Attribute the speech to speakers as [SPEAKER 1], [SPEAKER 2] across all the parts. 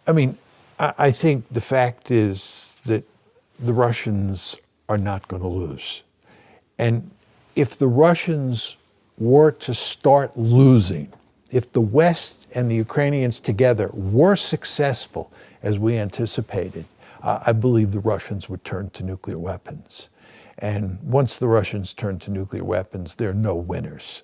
[SPEAKER 1] I mean, I think the fact is that the Russians are not going to lose. And if the Russians were to start losing, if the West and the Ukrainians together were successful, as we anticipated, I believe the Russians would turn to nuclear weapons. And once the Russians turn to nuclear weapons, there are no winners.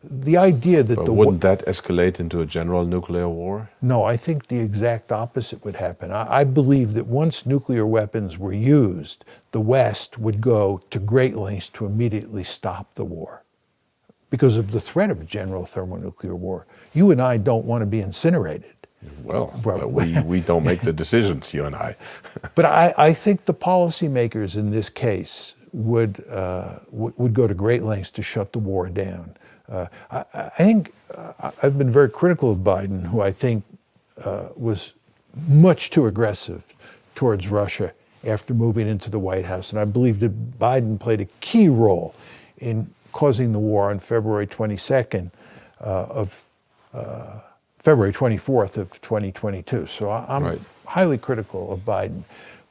[SPEAKER 1] The idea that
[SPEAKER 2] wouldn't that escalate into a general nuclear war?
[SPEAKER 1] No, I think the exact opposite would happen. I believe that once nuclear weapons were used, the West would go to great lengths to immediately stop the war because of the threat of a general thermonuclear war. You and I don't want to be incinerated.
[SPEAKER 2] Well, we don't make the decisions, you and I.
[SPEAKER 1] But I think the policymakers in this case would go to great lengths to shut the war down. I think I've been very critical of Biden, who I think was much too aggressive towards Russia after moving into the White House. And I believe that Biden played a key role in causing the war on February 22nd February 24th of 2022. So I'm highly critical of Biden,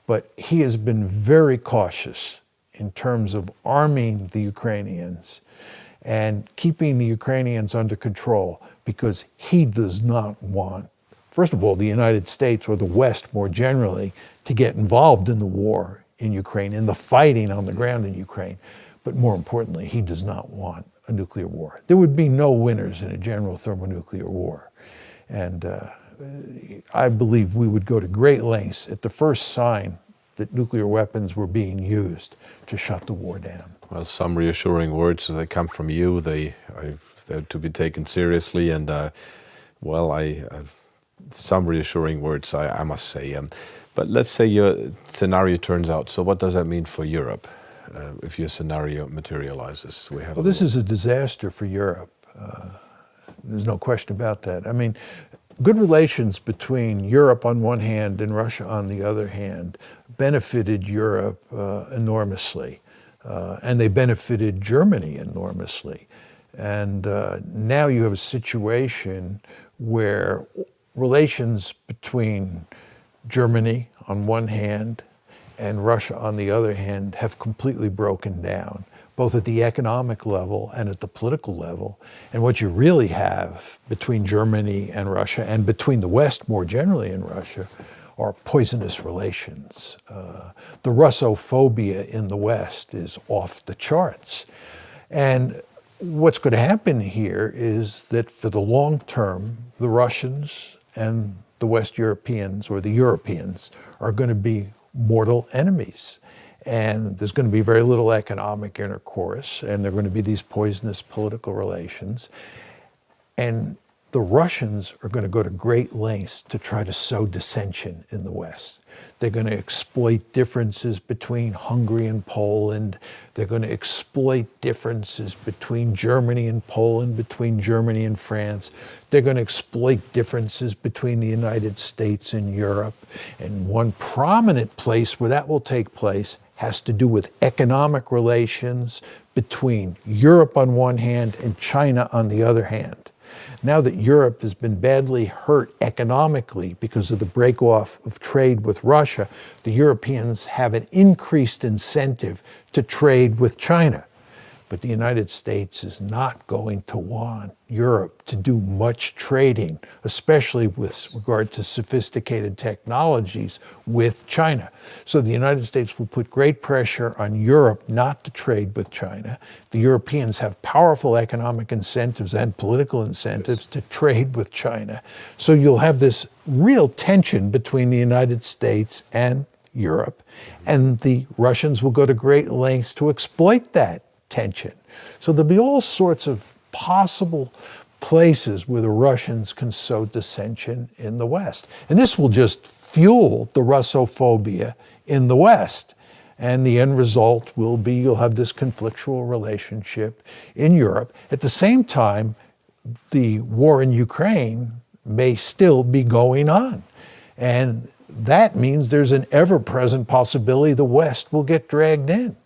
[SPEAKER 1] but he has been very cautious in terms of arming the Ukrainians and keeping the Ukrainians under control, because he does not want, first of all, the United States or the West more generally to get involved in the war in Ukraine, in the fighting on the ground in Ukraine. But more importantly, he does not want a nuclear war. There would be no winners in a general thermonuclear war. And I believe we would go to great lengths at the first sign that nuclear weapons were being used to shut the war down.
[SPEAKER 2] Well, some reassuring words, they come from you. They're to be taken seriously, and some reassuring words, I must say. But let's say your scenario turns out. So what does that mean for Europe if your scenario materializes?
[SPEAKER 1] Well, this is a disaster for Europe. There's no question about that. I mean, good relations between Europe on one hand and Russia on the other hand benefited Europe enormously. And they benefited Germany enormously. And now you have a situation where relations between Germany on one hand and Russia on the other hand have completely broken down, both at the economic level and at the political level. And what you really have between Germany and Russia, and between the West more generally and Russia, are poisonous relations. The Russophobia in the West is off the charts. And what's going to happen here is that for the long term, the Russians and the West Europeans, or the Europeans, are going to be mortal enemies. And there's going to be very little economic intercourse, and there are going to be these poisonous political relations. And the Russians are going to go to great lengths to try to sow dissension in the West. They're going to exploit differences between Hungary and Poland. They're going to exploit differences between Germany and Poland, between Germany and France. They're going to exploit differences between the United States and Europe. And one prominent place where that will take place has to do with economic relations between Europe on one hand and China on the other hand. Now that Europe has been badly hurt economically because of the break-off of trade with Russia, the Europeans have an increased incentive to trade with China. But the United States is not going to want Europe to do much trading, especially with regard to sophisticated technologies with China. So the United States will put great pressure on Europe not to trade with China. The Europeans have powerful economic incentives and political incentives to trade with China. So you'll have this real tension between the United States and Europe, and the Russians will go to great lengths to exploit that tension. So there'll be all sorts of possible places where the Russians can sow dissension in the West. And this will just fuel the Russophobia in the West. And the end result will be you'll have this conflictual relationship in Europe. At the same time, the war in Ukraine may still be going on. And that means there's an ever-present possibility the West will get dragged in.